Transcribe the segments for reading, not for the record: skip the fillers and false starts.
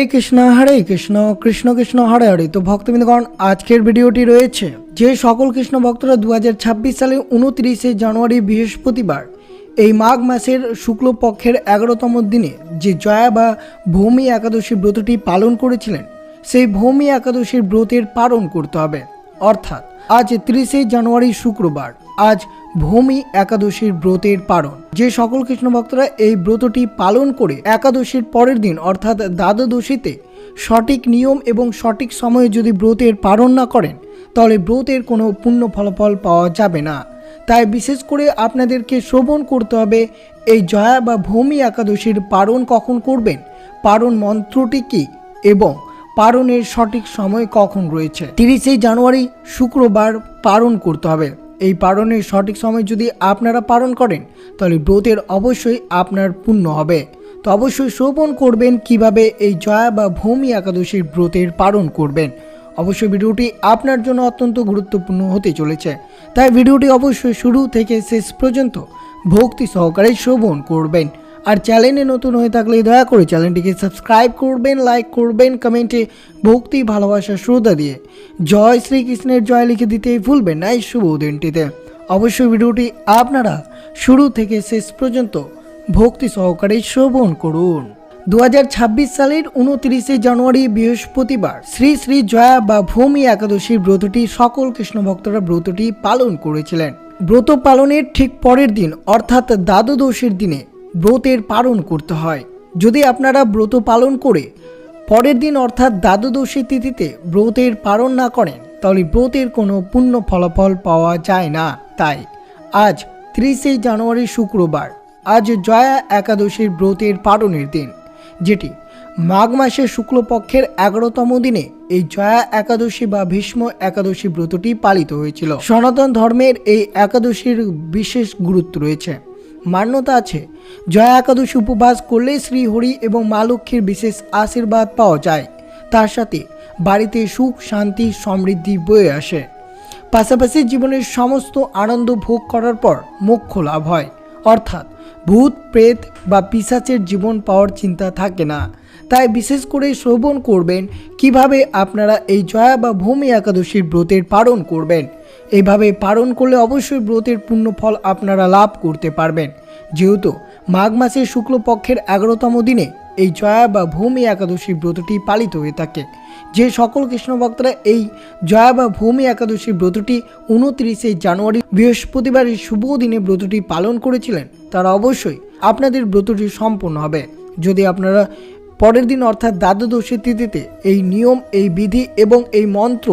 হরে কৃষ্ণ কৃষ্ণ কৃষ্ণ হরে হরে। তো ভক্তবৃন্দগণ, আজকের ভিডিওটি রয়েছে যে সকল কৃষ্ণ ভক্তরা 2026 সালে 29শে জানুয়ারি বৃহস্পতিবার এই মাঘ মাসের শুক্লপক্ষের 11তম দিনে যে জয়া বা ভৌমি একাদশী ব্রতটি পালন করেছিলেন, সেই ভৌমি একাদশীর ব্রতের পালন করতে হবে। অর্থাৎ আজ 30শে জানুয়ারি শুক্রবার, আজ ভৌমি একাদশীর ব্রতের পালন। যে সকল কৃষ্ণ ভক্তরা এই ব্রতটি পালন করে একাদশীর পরের দিন অর্থাৎ দ্বাদশীতে সঠিক নিয়ম এবং সঠিক সময়ে যদি ব্রতের পালন না করেন, তাহলে ব্রতের কোনো পূর্ণ ফলাফল পাওয়া যাবে না। তাই বিশেষ করে আপনাদেরকে শ্রবণ করতে হবে এই জয়া বা ভৌমি একাদশীর পালন কখন করবেন, পালন মন্ত্রটি কী এবং পালনের সঠিক সময় কখন রয়েছে। 30শে জানুয়ারি শুক্রবার পালন করতে হবে। এই পালনের সঠিক সময় যদি আপনারা পালন করেন, তাহলে ব্রতের অবশ্যই আপনার পূর্ণ হবে। তো অবশ্যই শ্রবণ করবেন কিভাবে এই জয়া বা ভৌমি একাদশীর ব্রতের পালন করবেন। অবশ্যই ভিডিওটি আপনার জন্য অত্যন্ত গুরুত্বপূর্ণ হতে চলেছে, তাই ভিডিওটি অবশ্যই শুরু থেকে শেষ পর্যন্ত ভক্তি সহকারে শ্রবণ করবেন। আর চ্যানেলে নতুন হয়ে থাকলে দয়া করে চ্যানেলটিকে সাবস্ক্রাইব করবেন, লাইক করবেন, কমেন্টে ভক্তি ভালোবাসা শ্রদ্ধা দিয়ে জয় শ্রীকৃষ্ণের জয় লিখে দিতে ভুলবেন না এই শুভ দিনটিতে। অবশ্যই ভিডিওটি আপনারা শুরু থেকে শেষ পর্যন্ত ভক্তি সহকারে শ্রবণ করুন। 2026 সালের 29শে জানুয়ারি বৃহস্পতিবার শ্রী শ্রী জয়া বা ভৌমি একাদশীর ব্রতটি সকল কৃষ্ণ ভক্তরা ব্রতটি পালন করেছিলেন। ব্রত পালনের ঠিক পরের দিন অর্থাৎ দ্বাদশীর দিনে ব্রতের পালন করতে হয়। যদি আপনারা ব্রত পালন করে পরের দিন অর্থাৎ দ্বাদশী তিথিতে ব্রতের পালন না করেন, তাহলে ব্রতের কোনো পূর্ণ ফলাফল পাওয়া যায় না। তাই আজ 30শে জানুয়ারি শুক্রবার, আজ জয়া একাদশীর ব্রতের পালনের দিন, যেটি মাঘ মাসের শুক্লপক্ষের 11তম দিনে এই জয়া একাদশী বা ভীষ্ম একাদশী ব্রতটি পালিত হয়েছিল। সনাতন ধর্মের এই একাদশীর বিশেষ গুরুত্ব রয়েছে। মান্যতা আছে জয়া একাদশী উপবাস করলে শ্রীহরি এবং মা লক্ষ্মীর বিশেষ আশীর্বাদ পাওয়া যায়। তার সাথে বাড়িতে সুখ শান্তি সমৃদ্ধি বয়ে আসে। পাশাপাশি জীবনের সমস্ত আনন্দ ভোগ করার পর মোক্ষ লাভ হয়, অর্থাৎ ভূত প্রেত বা পিশাচের জীবন পাওয়ার চিন্তা থাকে না। তাই বিশেষ করে শ্রবণ করবেন কিভাবে আপনারা এই জয়া বা ভৌমি একাদশীর ব্রতের পালন করবেন। এইভাবে পালন করলে অবশ্যই ব্রতের পূর্ণ ফল আপনারা লাভ করতে পারবেন। যেহেতু মাঘ মাসের শুক্লপক্ষের 11তম দিনে এই জয়া বা ভৌমি একাদশীর ব্রতটি পালিত হয়ে থাকে। যে সকল কৃষ্ণ ভক্তরা এই জয়া বা ভৌমি একাদশীর ব্রতটি 29শে জানুয়ারি বৃহস্পতিবারের শুভ দিনে ব্রতটি পালন করেছিলেন, তারা অবশ্যই আপনাদের ব্রতটি সম্পূর্ণ হবে। যদি আপনারা পরের দিন অর্থাৎ দ্বাদশী তিথিতে এই নিয়ম, এই বিধি এবং এই মন্ত্র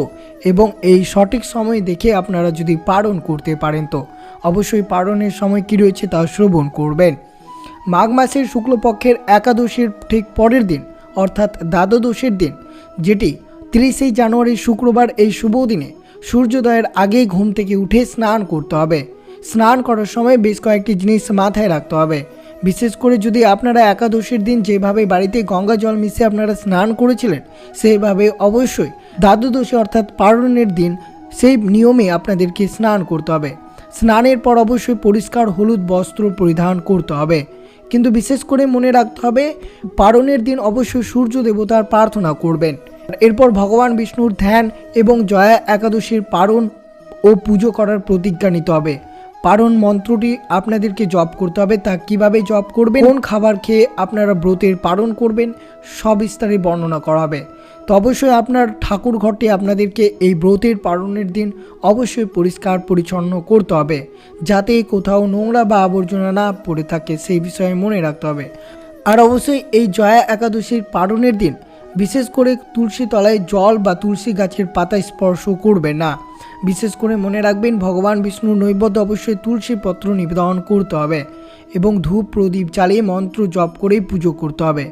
এবং এই সঠিক সময় দেখে আপনারা যদি পালন করতে পারেন, তো অবশ্যই পালনের সময় কী রয়েছে তা শ্রবণ করবেন। মাঘ মাসের শুক্লপক্ষের একাদশীর ঠিক পরের দিন অর্থাৎ দ্বাদশীর দিন, যেটি 30শে জানুয়ারি শুক্রবার, এই শুভ দিনে সূর্যোদয়ের আগেই ঘুম থেকে উঠে স্নান করতে হবে। স্নান করার সময় বেশ কয়েকটি জিনিস মাথায় রাখতে হবে। বিশেষ করে যদি আপনারা একাদশীর দিন যেভাবে বাড়িতে গঙ্গা জল মিশিয়ে আপনারা স্নান করেছিলেন, সেইভাবে অবশ্যই দ্বাদশী অর্থাৎ পালনের দিন সেই নিয়মে আপনাদেরকে স্নান করতে হবে। স্নানের পর অবশ্যই পরিষ্কার হলুদ বস্ত্র পরিধান করতে হবে। কিন্তু বিশেষ করে মনে রাখতে হবে পালনের দিন অবশ্যই সূর্য দেবতার প্রার্থনা করবেন। এরপর ভগবান বিষ্ণুর ধ্যান এবং জয়া একাদশীর পালন ও পুজো করার প্রতিজ্ঞা নিতে হবে। পালন মন্ত্রটি আপনাদেরকে জপ করতে হবে। তা কিভাবে জপ করবেন, কোন খাবার খেয়ে আপনারা ব্রতের পালন করবেন, সবিস্তারে বর্ণনা করা হবে। তো অবশ্যই আপনার ঠাকুর ঘরটি আপনাদেরকে এই ব্রতের পালনের দিন অবশ্যই পরিষ্কার পরিচ্ছন্ন করতে হবে, যাতে কোথাও নোংরা বা আবর্জনা না পড়ে থাকে, সেই বিষয়ে মনে রাখতে হবে। আর অবশ্যই এই জয়া একাদশীর পালনের দিন বিশেষ করে তুলসী তলায় জল বা তুলসী গাছের পাতা স্পর্শ করবে না। বিশেষ করে মনে রাখবেন ভগবান বিষ্ণুর নৈবেদ্য অবশ্যই তুলসী পত্র নিবেদন করতে হবে এবং ধূপ প্রদীপ জ্বালিয়ে মন্ত্র জপ করেই পুজো করতে হবে।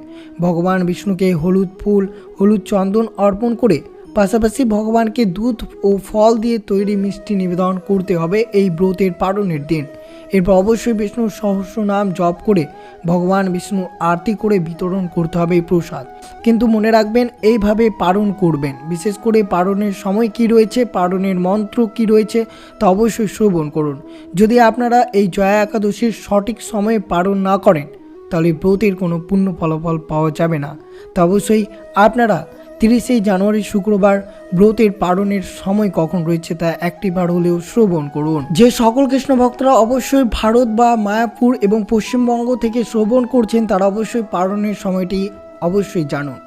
ভগবান বিষ্ণুকে হলুদ ফুল, হলুদ চন্দন অর্পণ করে পাশাপাশি ভগবানকে দুধ ও ফল দিয়ে তৈরি মিষ্টি নিবেদন করতে হবে এই ব্রতের পালনের দিন। এরপর অবশ্যই বিষ্ণুর সহস্র নাম জপ করে ভগবান বিষ্ণু আরতি করে বিতরণ করতে হবে এই প্রসাদ। কিন্তু মনে রাখবেন এইভাবে পালন করবেন। বিশেষ করে পালনের সময় কি রয়েছে, পালনের মন্ত্র কি রয়েছে তা অবশ্যই শ্রবণ করুন। যদি আপনারা এই জয়া একাদশীর সঠিক সময়ে পালন না করেন, তাহলে ব্রতের কোনো পূর্ণ ফলাফল পাওয়া যাবে না। তা অবশ্যই আপনারা 30শে জানুয়ারি শুক্রবার ব্রতের পালনের সময় কখন রয়েছে তা একটিবার হলেও শ্রবণ করুন। যে সকল কৃষ্ণ ভক্তরা অবশ্যই ভারত বা মায়াপুর এবং পশ্চিমবঙ্গ থেকে শ্রবণ করছেন তারা অবশ্যই পালনের সময়টি অবশ্যই জানুন।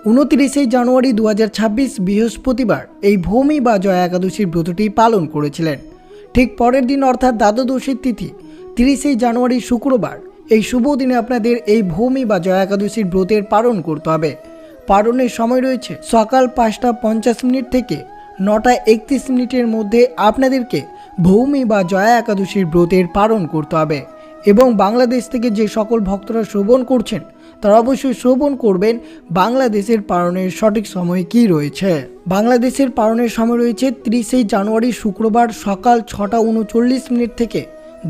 29শে জানুয়ারি 2026 বৃহস্পতিবার এই ভৌমি বা জয়া একাদশীর ব্রতটি পালন করেছিলেন। ঠিক পরের দিন অর্থাৎ দ্বাদশীর তিথি 30শে জানুয়ারি শুক্রবার এই শুভ দিনে আপনাদের এই ভৌমি বা জয়া একাদশীর ব্রতের পালন করতে হবে। পালনের সময় রয়েছে সকাল 5টা 50 মিনিট থেকে 9টা 31 মিনিটের মধ্যে আপনাদেরকে ভৌমি বা জয়া একাদশীর ব্রতের পালন করতে হবে। এবং বাংলাদেশ থেকে যে সকল ভক্তরা শ্রবণ করছেন তারা অবশ্যই শ্রবণ করবেন বাংলাদেশের পালনের সঠিক সময় কি রয়েছে। বাংলাদেশের পালনের সময় রয়েছে 30শে জানুয়ারি শুক্রবার সকাল 6টা 39 মিনিট থেকে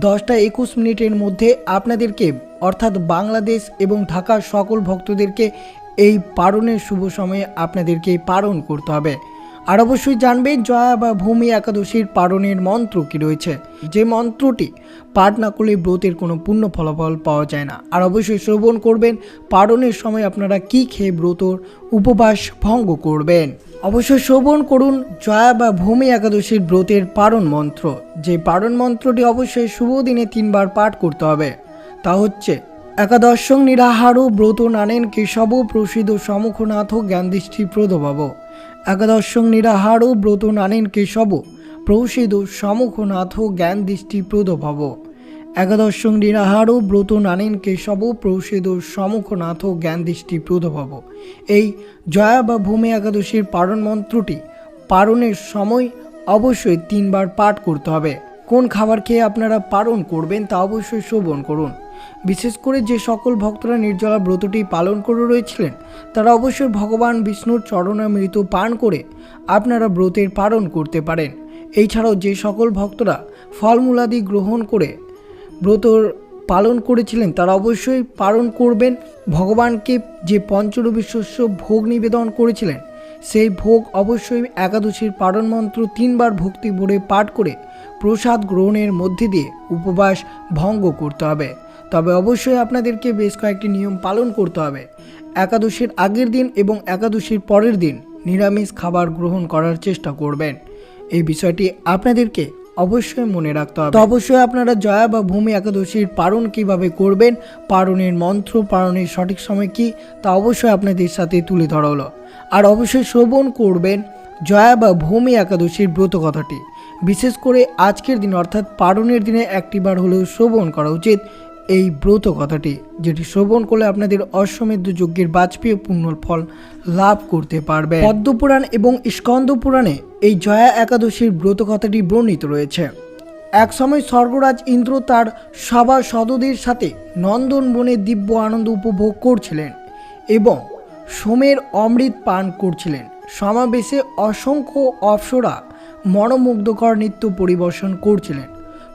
10টা 21 মিনিটের মধ্যে আপনাদেরকে অর্থাৎ বাংলাদেশ এবং ঢাকার সকল ভক্তদেরকে এই পালনের শুভ সময়ে আপনাদেরকে পালন করতে হবে। আর অবশ্যই জানবেন জয়া বা ভূমি একাদশীর পালনের মন্ত্র কি রয়েছে, যে মন্ত্রটি পাঠ না করলে ব্রতের কোনো পূর্ণ ফলাফল পাওয়া যায় না। আর অবশ্যই শ্রবণ করবেন পালনের সময় আপনারা কি খেয়ে ব্রতর উপবাস ভঙ্গ করবেন। অবশ্যই শ্রবণ করুন জয়া বা ভূমি একাদশীর ব্রতের পালন মন্ত্র। যে পালন মন্ত্রটি অবশ্যই শুভ দিনে 3বার পাঠ করতে হবে। তা হচ্ছে একাদশং নিরাহারো ব্রত নানেন কেশব প্রসিদ্ধ সমুখনাথ জ্ঞান দৃষ্টি প্রদভাব। একাদশং নিরাহারো ব্রত নানেন কেশব প্রসিদ্ধ সমুখনাথ জ্ঞান দৃষ্টি প্রদভাব। একাদশং নিরাহারো ব্রত নানেন কেশব প্রসিদ্ধ সমুখনাথ জ্ঞান দৃষ্টি প্রদভাব। এই জয়া বা ভূমি একাদশীর পালন মন্ত্রটি পালনের সময় অবশ্যই 3বার পাঠ করতে হবে। কোন খাবার খেয়ে আপনারা পালন করবেন তা অবশ্যই শ্রবণ করুন। বিশেষ করে যে সকল ভক্তরা নির্জলা ব্রতটি পালন করে রয়েছিলেন তারা অবশ্যই ভগবান বিষ্ণুর চরণামৃত পান করে আপনারা ব্রতের পালন করতে পারেন। এছাড়াও যে সকল ভক্তরা ফলমূলাদি গ্রহণ করে ব্রতর পালন করেছিলেন তারা অবশ্যই পালন করবেন। ভগবানকে যে পঞ্চরবি শস্য ভোগ নিবেদন করেছিলেন সেই ভোগ অবশ্যই একাদশীর পালন মন্ত্র 3বার ভক্তি ভরে পাঠ করে প্রসাদ গ্রহণের মধ্যে দিয়ে উপবাস ভঙ্গ করতে হবে। তবে অবশ্যই আপনাদেরকে বেশ কয়েকটি নিয়ম পালন করতে হবে। একাদশীর আগের দিন এবং একাদশীর পরের দিন নিরামিষ খাবার গ্রহণ করার চেষ্টা করবেন। এই বিষয়টি আপনাদেরকে অবশ্যই মনে রাখতে হবে। তো অবশ্যই আপনারা জয়া বা ভূমি একাদশীর পালন কিভাবে করবেন, পালনের মন্ত্র, পালনের সঠিক সময় কি তা অবশ্যই আপনাদের সাথে তুলে ধরা হলো। আর অবশ্যই শ্রবণ করবেন জয়া বা ভূমি একাদশীর ব্রত কথাটি। বিশেষ করে আজকের দিন অর্থাৎ পালনের দিনে একটিবার হলেও শ্রবণ করা উচিত এই ব্রত কথাটি, যেটি শ্রবণ করলে আপনাদের অশ্বমেধ যজ্ঞের বাজপেয় পুণ্য ফল লাভ করতে পারবে। পদ্মপুরাণ এবং স্কন্দ পুরাণে এই জয়া একাদশীর ব্রত কথাটি বর্ণিত রয়েছে। এক সময় স্বর্গরাজ ইন্দ্র তার সভা সদদের সাথে নন্দনবনে দিব্য আনন্দ উপভোগ করছিলেন এবং সোমের অমৃত পান করছিলেন। সমাবেশে অসংখ্য অপ্সরা মনোমুগ্ধকর নৃত্য পরিবেশন করছিলেন।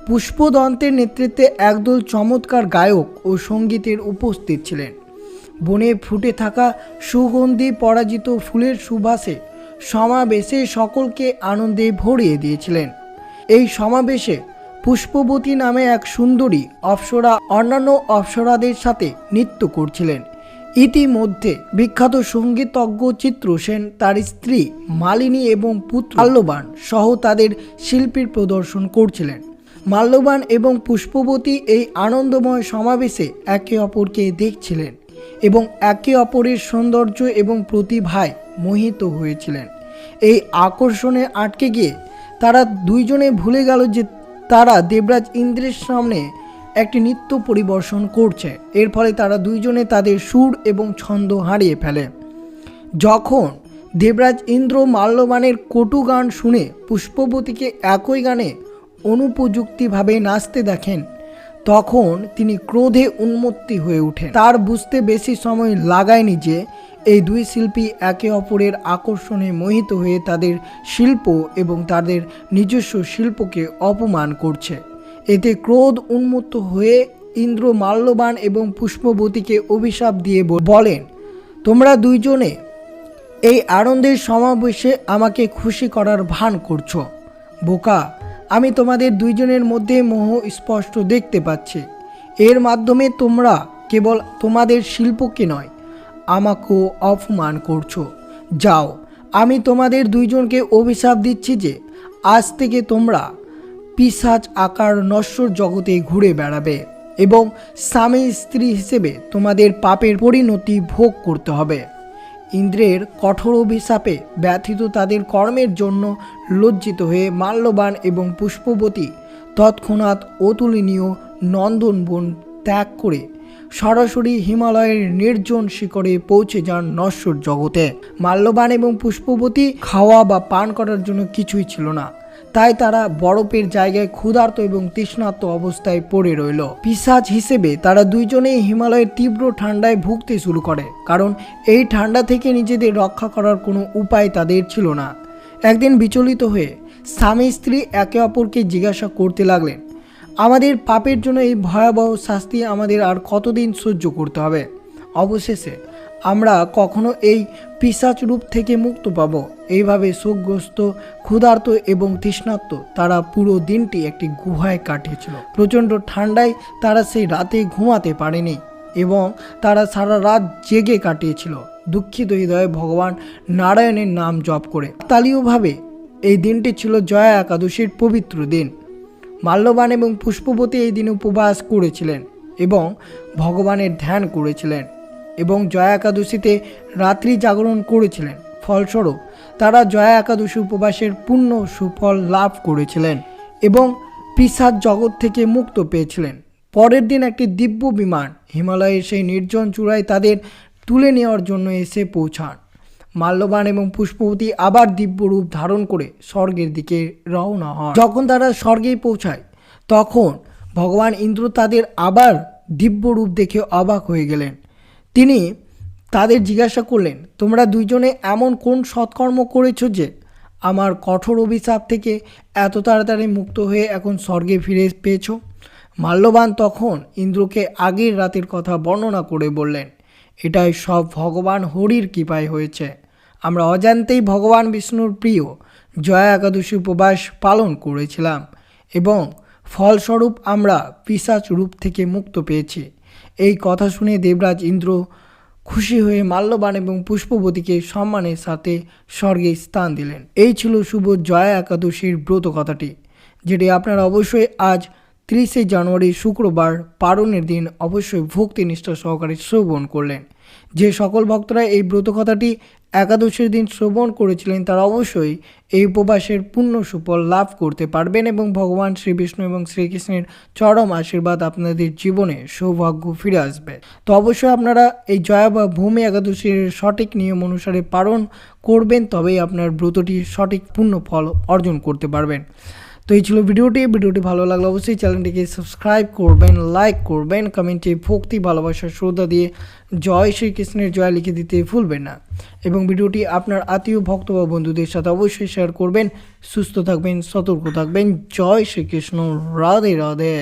পুষ্পদন্তের নেতৃত্বে একদল চমৎকার গায়ক ও সঙ্গীতের উপস্থিত ছিলেন। বনে ফুটে থাকা সুগন্ধি পরাজিত ফুলের সুবাসে সমাবেশে সকলকে আনন্দে ভরিয়ে দিয়েছিলেন। এই সমাবেশে পুষ্পবতী নামে এক সুন্দরী অপ্সরা অন্যান্য অপ্সরাদের সাথে নৃত্য করছিলেন। ইতিমধ্যে বিখ্যাত সঙ্গীতজ্ঞ চিত্রসেন, তার স্ত্রী মালিনী এবং পুত্র মাল্যবান সহ তাদের শিল্পীর প্রদর্শন করছিলেন। মাল্যবান এবং পুষ্পবতী এই আনন্দময় সমাবেশে একে অপরকে দেখছিলেন এবং একে অপরের সৌন্দর্য এবং প্রতিভায় মোহিত হয়েছিলেন। এই আকর্ষণে আটকে গিয়ে তারা দুইজনে ভুলে গেল যে তারা দেবরাজ ইন্দ্রের সামনে একটি নৃত্য পরিবেশন করছে। এর ফলে তারা দুইজনে তাদের সুর এবং ছন্দ হারিয়ে ফেলে। যখন দেবরাজ ইন্দ্র মাল্যবানের কটু গান শুনে পুষ্পবতীকে একই গানে অনুপযুক্তিভাবে নাচতে দেখেন তখন তিনি ক্রোধে উন্মত্তি হয়ে ওঠেন। তার বুঝতে বেশি সময় লাগায়নি যে এই দুই শিল্পী একে অপরের আকর্ষণে মোহিত হয়ে তাদের শিল্প এবং তাদের নিজস্ব শিল্পকে অপমান করছে। এতে ক্রোধ উন্মত্ত হয়ে ইন্দ্র মাল্যবান এবং পুষ্পবতীকে অভিশাপ দিয়ে বলেন, তোমরা দুইজনে এই আনন্দের সমাবেশে আমাকে খুশি করার ভান করছো। বোকা, আমি তোমাদের দুইজনের মধ্যে মোহ স্পষ্ট দেখতে পাচ্ছি। এর মাধ্যমে তোমরা কেবল তোমাদের শিল্পকে নয়, আমাকেও অপমান করছো। যাও, আমি তোমাদের দুইজনকে অভিশাপ দিচ্ছি যে আজ থেকে তোমরা পিশাচ আকার নশ্বর জগতে ঘুরে বেড়াবে এবং স্বামী স্ত্রী হিসেবে তোমাদের পাপের পরিণতি ভোগ করতে হবে। ইন্দ্রের কঠোর অভিশাপে ব্যথিত তাদের কর্মের জন্য লজ্জিত হয়ে মাল্যবান এবং পুষ্পবতী তৎক্ষণাৎ অতুলনীয় নন্দনবন ত্যাগ করে সরাসরি হিমালয়ের নির্জন শিখরে পৌঁছে যান নশ্বর জগতে। মাল্যবান এবং পুষ্পবতী খাওয়া বা পান করার জন্য কিছুই ছিল না, তাই তারা বরফের জায়গায় ক্ষুধার্ত এবং তৃষ্ণার্ত অবস্থায় পড়ে রইল। পিশাচ হিসেবে তারা দুইজনেই হিমালয়ের তীব্র ঠান্ডায় ভুগতে শুরু করে, কারণ এই ঠান্ডা থেকে নিজেদের রক্ষা করার কোনো উপায় তাদের ছিল না। একদিন বিচলিত হয়ে স্বামী স্ত্রী একে অপরকে জিজ্ঞাসা করতে লাগলেন, আমাদের পাপের জন্য এই ভয়াবহ শাস্তি আমাদের আর কতদিন সহ্য করতে হবে? অবশেষে আমরা কখনো এই পিশাচ রূপ থেকে মুক্ত পাব? এইভাবে শোকগ্রস্ত, ক্ষুধার্ত এবং তৃষ্ণার্ত তারা পুরো দিনটি একটি গুহায় কাটিয়েছিল। প্রচণ্ড ঠান্ডায় তারা সেই রাতে ঘুমাতে পারেনি এবং তারা সারা রাত জেগে কাটিয়েছিল দুঃখিত হৃদয়ে ভগবান নারায়ণের নাম জপ করে। তালীয়ভাবে এই দিনটি ছিল জয়া একাদশীর পবিত্র দিন। মাল্যবান এবং পুষ্পবতী এই দিনে উপবাস করেছিলেন এবং ভগবানের ধ্যান করেছিলেন এবং জয়া একাদশীতে রাত্রি জাগরণ করেছিলেন। ফলস্বরূপ তারা জয়া একাদশী উপবাসের পূর্ণ সুফল লাভ করেছিলেন এবং পিশাচ জগৎ থেকে মুক্ত পেয়েছিলেন। পরের দিন একটি দিব্য বিমান হিমালয়ের সেই নির্জন চূড়ায় তাদের তুলে নেওয়ার জন্য এসে পৌঁছান। মাল্যবান এবং পুষ্পবতী আবার দিব্য রূপ ধারণ করে স্বর্গের দিকে রওনা হন। যখন তারা স্বর্গে পৌঁছায় তখন ভগবান ইন্দ্র তাদের আবার দিব্য রূপ দেখে অবাক হয়ে গেলেন। তিনি তাদের জিজ্ঞাসা করলেন, তোমরা দুইজনে এমন কোন সৎকর্ম করেছো যে আমার কঠোর অভিশাপ থেকে এত তাড়াতাড়ি মুক্ত হয়ে এখন স্বর্গে ফিরে পেয়েছো? মাল্যবান তখন ইন্দ্রকে আগের রাতের কথা বর্ণনা করে বললেন, এটাই সব ভগবান হরির কৃপায় হয়েছে। আমরা অজান্তেই ভগবান বিষ্ণুর প্রিয় জয়া একাদশী উপবাস পালন করেছিলাম এবং ফলস্বরূপ আমরা পিশাচ রূপ থেকে মুক্ত পেয়েছি। এই কথা শুনে দেবরাজ ইন্দ্র খুশি হয়ে মাল্যবান এবং পুষ্পবতীকে সম্মানের সাথে স্বর্গে স্থান দিলেন। এই ছিল শুভ জয়া একাদশীর ব্রত কথাটি, যেটি আপনারা অবশ্যই আজ 30শে জানুয়ারি শুক্রবার পালনের দিন অবশ্যই ভক্তি নিষ্ঠা সহকারে শ্রবণ করলেন। যে সকল ভক্তরা এই ব্রত কথাটি একাদশীর দিন শ্রবণ করেছিলেন তারা অবশ্যই এই উপবাসের পূর্ণ সুফল লাভ করতে পারবেন এবং ভগবান শ্রীবিষ্ণু এবং শ্রীকৃষ্ণের চরম আশীর্বাদ আপনাদের জীবনে সৌভাগ্য ফিরে আসবে। তো অবশ্যই আপনারা এই জয়া বা ভূমি একাদশীর সঠিক নিয়ম অনুসারে পালন করবেন, তবেই আপনার ব্রতটি সঠিক পূর্ণ ফল অর্জন করতে পারবেন। তো এই ছিল ভিডিওটি ভালো লাগলে অবশ্যই চ্যানেলটিকে সাবস্ক্রাইব করবেন, লাইক করবেন, কমেন্টে ভক্তি ভালোবাসা শ্রদ্ধা দিয়ে জয় শ্রীকৃষ্ণের জয় লিখে দিতে ভুলবেন না এবং ভিডিওটি আপনার আত্মীয় ভক্ত বা বন্ধুদের সাথে অবশ্যই শেয়ার করবেন। সুস্থ থাকবেন, সতর্ক থাকবেন। জয় শ্রীকৃষ্ণ, রাধে রাধে।